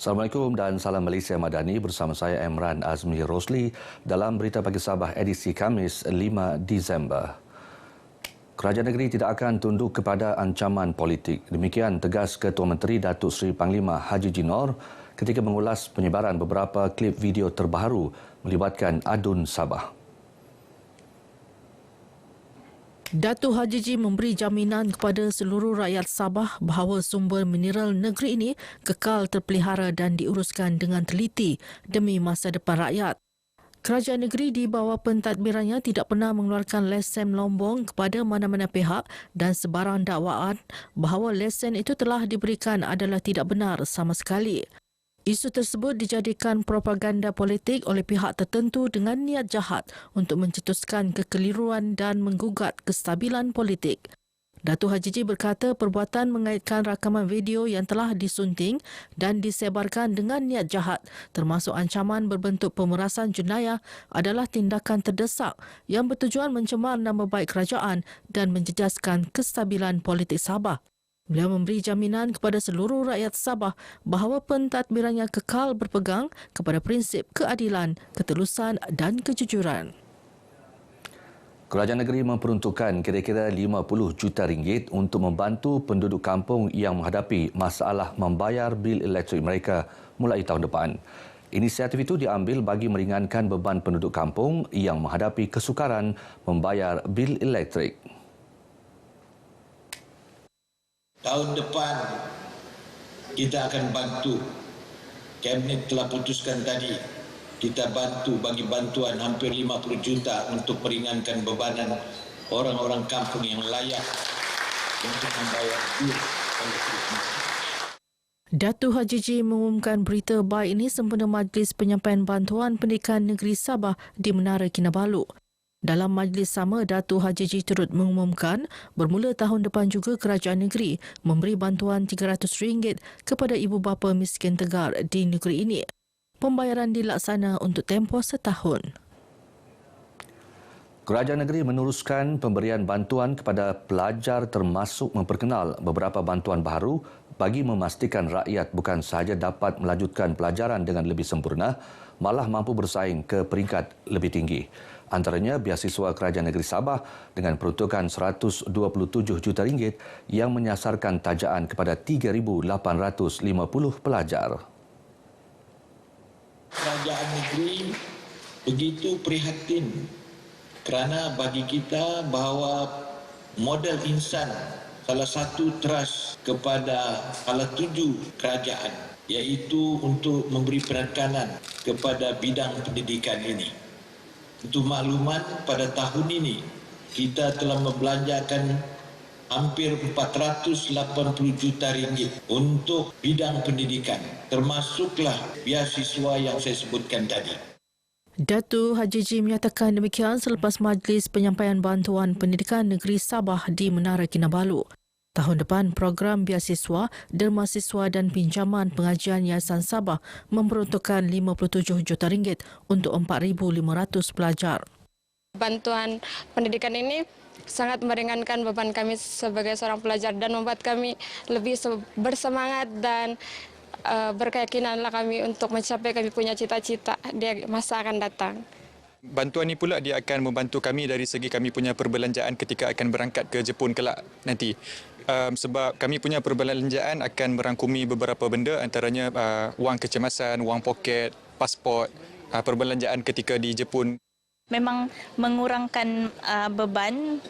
Assalamualaikum dan salam Malaysia Madani, bersama saya Emran Azmi Rosli dalam Berita Pagi Sabah edisi Khamis 5 Disember. Kerajaan negeri tidak akan tunduk kepada ancaman politik. Demikian tegas Ketua Menteri Datuk Seri Panglima Haji Jinor ketika mengulas penyebaran beberapa klip video terbaru melibatkan adun Sabah. Datuk Haji Ji memberi jaminan kepada seluruh rakyat Sabah bahawa sumber mineral negeri ini kekal terpelihara dan diuruskan dengan teliti demi masa depan rakyat. Kerajaan negeri di bawah pentadbirannya tidak pernah mengeluarkan lesen lombong kepada mana-mana pihak dan sebarang dakwaan bahawa lesen itu telah diberikan adalah tidak benar sama sekali. Isu tersebut dijadikan propaganda politik oleh pihak tertentu dengan niat jahat untuk mencetuskan kekeliruan dan menggugat kestabilan politik. Datuk Haji Ji berkata perbuatan mengaitkan rakaman video yang telah disunting dan disebarkan dengan niat jahat termasuk ancaman berbentuk pemerasan jenayah adalah tindakan terdesak yang bertujuan mencemar nama baik kerajaan dan menjejaskan kestabilan politik Sabah. Beliau memberi jaminan kepada seluruh rakyat Sabah bahawa pentadbirannya kekal berpegang kepada prinsip keadilan, ketelusan dan kejujuran. Kerajaan negeri memperuntukkan kira-kira 50 juta ringgit untuk membantu penduduk kampung yang menghadapi masalah membayar bil elektrik mereka mulai tahun depan. Inisiatif itu diambil bagi meringankan beban penduduk kampung yang menghadapi kesukaran membayar bil elektrik. Tahun depan kita akan bantu. Kabinet telah putuskan tadi kita bantu bagi bantuan hampir 50 juta untuk meringankan bebanan orang-orang kampung yang layak untuk membayar bil elektrik. Datuk Haji Ji mengumumkan berita baik ini sempena Majlis Penyampaian Bantuan Pendidikan Negeri Sabah di Menara Kinabalu. Dalam majlis sama, Datuk Haji Ji turut mengumumkan bermula tahun depan juga kerajaan negeri memberi bantuan RM300 kepada ibu bapa miskin tegar di negeri ini. Pembayaran dilaksana untuk tempoh setahun. Kerajaan negeri meneruskan pemberian bantuan kepada pelajar termasuk memperkenal beberapa bantuan baru bagi memastikan rakyat bukan sahaja dapat melanjutkan pelajaran dengan lebih sempurna, malah mampu bersaing ke peringkat lebih tinggi. Antaranya beasiswa Kerajaan Negeri Sabah dengan peruntukan RM127 juta yang menyasarkan tajaan kepada 3,850 pelajar. Kerajaan negeri begitu prihatin kerana bagi kita bahawa modal insan salah satu trust kepada salah tuju kerajaan iaitu untuk memberi penekanan kepada bidang pendidikan ini. Untuk maklumat, pada tahun ini kita telah membelanjakan hampir RM480 juta untuk bidang pendidikan, termasuklah beasiswa yang saya sebutkan tadi. Datuk Haji Ji menyatakan demikian selepas Majlis Penyampaian Bantuan Pendidikan Negeri Sabah di Menara Kinabalu. Tahun depan, program beasiswa, dermasiswa dan pinjaman pengajian Yayasan Sabah memperuntukkan RM57 juta untuk 4,500 pelajar. Bantuan pendidikan ini sangat meringankan beban kami sebagai seorang pelajar dan membuat kami lebih bersemangat dan berkeyakinanlah kami untuk mencapai kami punya cita-cita di masa akan datang. Bantuan ini pula dia akan membantu kami dari segi kami punya perbelanjaan ketika akan berangkat ke Jepun kelak nanti. Sebab kami punya perbelanjaan akan merangkumi beberapa benda, antaranya wang kecemasan, wang poket, pasport, perbelanjaan ketika di Jepun. Memang mengurangkan beban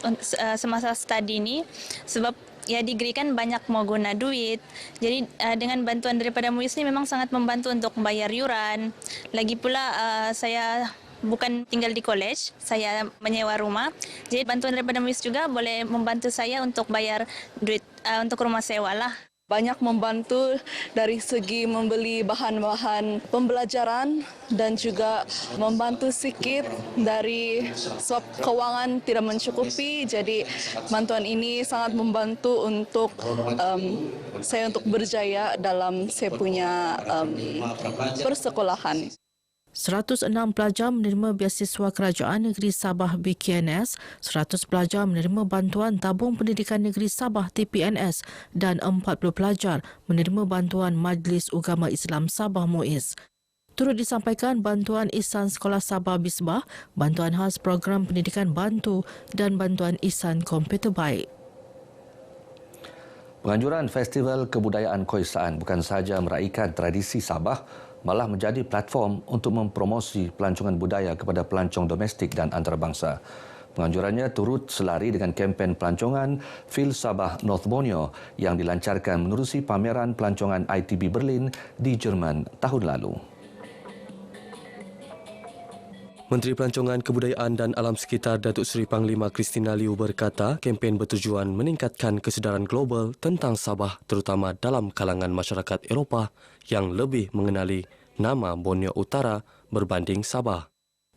semasa studi ini sebab ya degree kan banyak mau guna duit. Jadi dengan bantuan daripada MUIS ini memang sangat membantu untuk membayar yuran. Lagi pula saya bukan tinggal di college, saya menyewa rumah. Jadi bantuan daripada MUIS juga boleh membantu saya untuk bayar duit untuk rumah sewa lah. Banyak membantu dari segi membeli bahan-bahan pembelajaran dan juga membantu sikit dari sebab kewangan tidak mencukupi. Jadi bantuan ini sangat membantu untuk saya untuk berjaya dalam saya punya persekolahan. 106 pelajar menerima beasiswa Kerajaan Negeri Sabah BKNS, 100 pelajar menerima bantuan Tabung Pendidikan Negeri Sabah TPNS dan 40 pelajar menerima bantuan Majlis Ugama Islam Sabah MUIS. Turut disampaikan bantuan Ihsan Sekolah Sabah Bisbah, bantuan khas program pendidikan Bantu dan bantuan Ihsan Komputer Baik. Penganjuran Festival Kebudayaan Khoisan bukan sahaja meraihkan tradisi Sabah, malah menjadi platform untuk mempromosi pelancongan budaya kepada pelancong domestik dan antarabangsa. Penganjurannya turut selari dengan kempen pelancongan Feel Sabah North Borneo yang dilancarkan menerusi pameran pelancongan ITB Berlin di Jerman tahun lalu. Menteri Pelancongan Kebudayaan dan Alam Sekitar Datuk Seri Panglima Christina Liu berkata kempen bertujuan meningkatkan kesedaran global tentang Sabah terutama dalam kalangan masyarakat Eropah yang lebih mengenali nama Borneo Utara berbanding Sabah.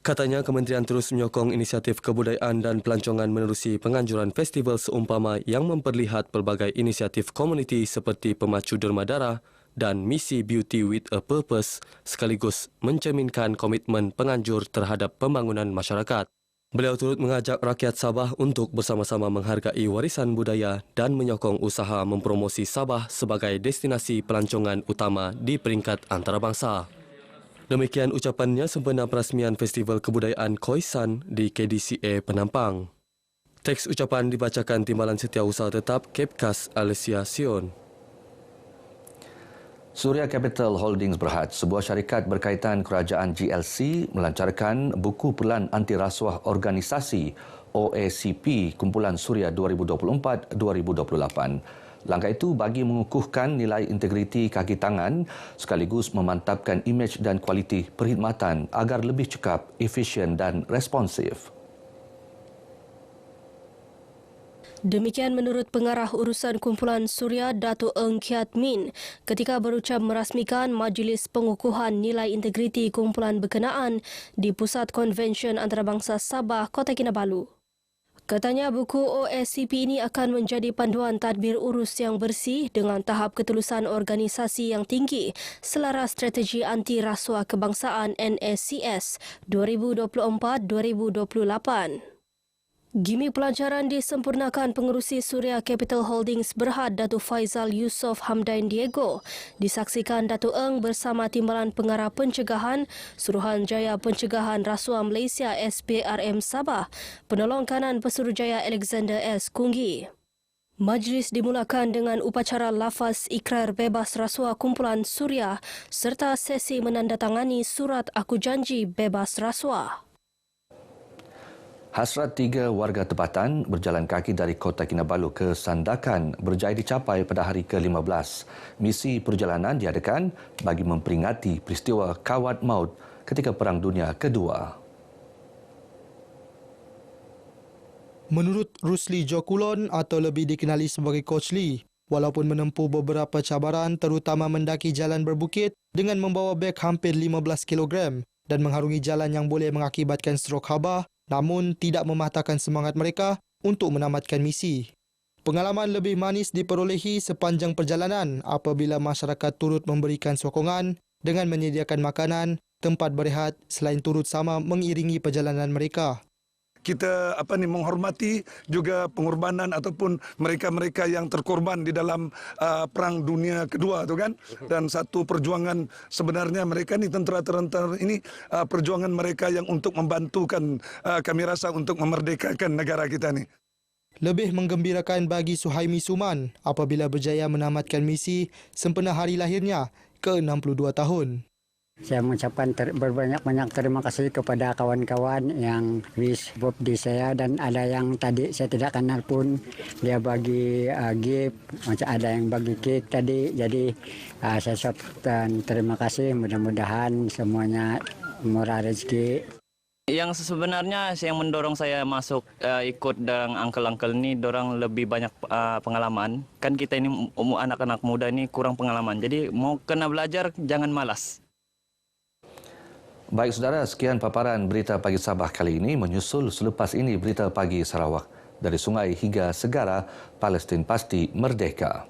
Katanya kementerian terus menyokong inisiatif kebudayaan dan pelancongan menerusi penganjuran festival seumpama yang memperlihat pelbagai inisiatif komuniti seperti pemacu derma darah dan misi Beauty with a Purpose sekaligus mencerminkan komitmen penganjur terhadap pembangunan masyarakat. Beliau turut mengajak rakyat Sabah untuk bersama-sama menghargai warisan budaya dan menyokong usaha mempromosi Sabah sebagai destinasi pelancongan utama di peringkat antarabangsa. Demikian ucapannya sempena perasmian Festival Kebudayaan Khoisan di KDCA Penampang. Teks ucapan dibacakan Timbalan Setiausaha Tetap Kepkas Alicia Sion. Surya Capital Holdings Berhad, sebuah syarikat berkaitan kerajaan GLC melancarkan buku pelan anti rasuah organisasi OACP Kumpulan Surya 2024-2028. Langkah itu bagi mengukuhkan nilai integriti kaki tangan sekaligus memantapkan imej dan kualiti perkhidmatan agar lebih cekap, efisien dan responsif. Demikian menurut Pengarah Urusan Kumpulan Surya Datuk Eng Kiat Min ketika berucap merasmikan Majlis Pengukuhan Nilai Integriti Kumpulan Berkenaan di Pusat Konvensyen Antarabangsa Sabah, Kota Kinabalu. Katanya buku OACP ini akan menjadi panduan tadbir urus yang bersih dengan tahap ketulusan organisasi yang tinggi selaras strategi anti rasuah kebangsaan NSCS 2024-2028. Gimik pelancaran disempurnakan pengerusi Surya Capital Holdings Berhad Datuk Faizal Yusof Hamdain Diego disaksikan Datuk Eng bersama Timbalan Pengarah Pencegahan Suruhanjaya Pencegahan Rasuah Malaysia SPRM Sabah, Penolong Kanan Pesuruhjaya Alexander S. Kunggi. Majlis dimulakan dengan upacara lafaz ikrar bebas rasuah kumpulan Surya serta sesi menandatangani surat aku janji bebas rasuah. Hasrat 3 warga tempatan berjalan kaki dari Kota Kinabalu ke Sandakan berjaya dicapai pada hari ke-15. Misi perjalanan diadakan bagi memperingati peristiwa kawat maut ketika Perang Dunia Kedua. Menurut Rusli Jokulon atau lebih dikenali sebagai Coach Lee, walaupun menempuh beberapa cabaran terutama mendaki jalan berbukit dengan membawa beg hampir 15 kg dan mengharungi jalan yang boleh mengakibatkan strok habah, namun tidak mematahkan semangat mereka untuk menamatkan misi. Pengalaman lebih manis diperolehi sepanjang perjalanan apabila masyarakat turut memberikan sokongan dengan menyediakan makanan, tempat berehat selain turut sama mengiringi perjalanan mereka. Kita menghormati juga pengorbanan ataupun mereka-mereka yang terkorban di dalam Perang Dunia Kedua tu kan. Dan satu perjuangan sebenarnya mereka ni tentera-tentera ini perjuangan mereka yang untuk membantukan kami rasa untuk memerdekakan negara kita ni. Lebih menggembirakan bagi Suhaimi Suman apabila berjaya menamatkan misi sempena hari lahirnya ke-62 tahun. Saya mengucapkan berbanyak-banyak terima kasih kepada kawan-kawan yang wish birthday saya dan ada yang tadi saya tidak kenal pun dia bagi gift, macam ada yang bagi kek tadi. Jadi saya ucapkan terima kasih, mudah-mudahan semuanya murah rezeki. Yang sebenarnya yang mendorong saya masuk ikut dalam uncle-uncle ni, dorang lebih banyak pengalaman. Kan kita ini anak-anak muda ni kurang pengalaman. Jadi mau kena belajar jangan malas. Baik saudara, sekian paparan Berita Pagi Sabah kali ini. Menyusul selepas ini Berita Pagi Sarawak. Dari sungai hingga segara, Palestin pasti merdeka.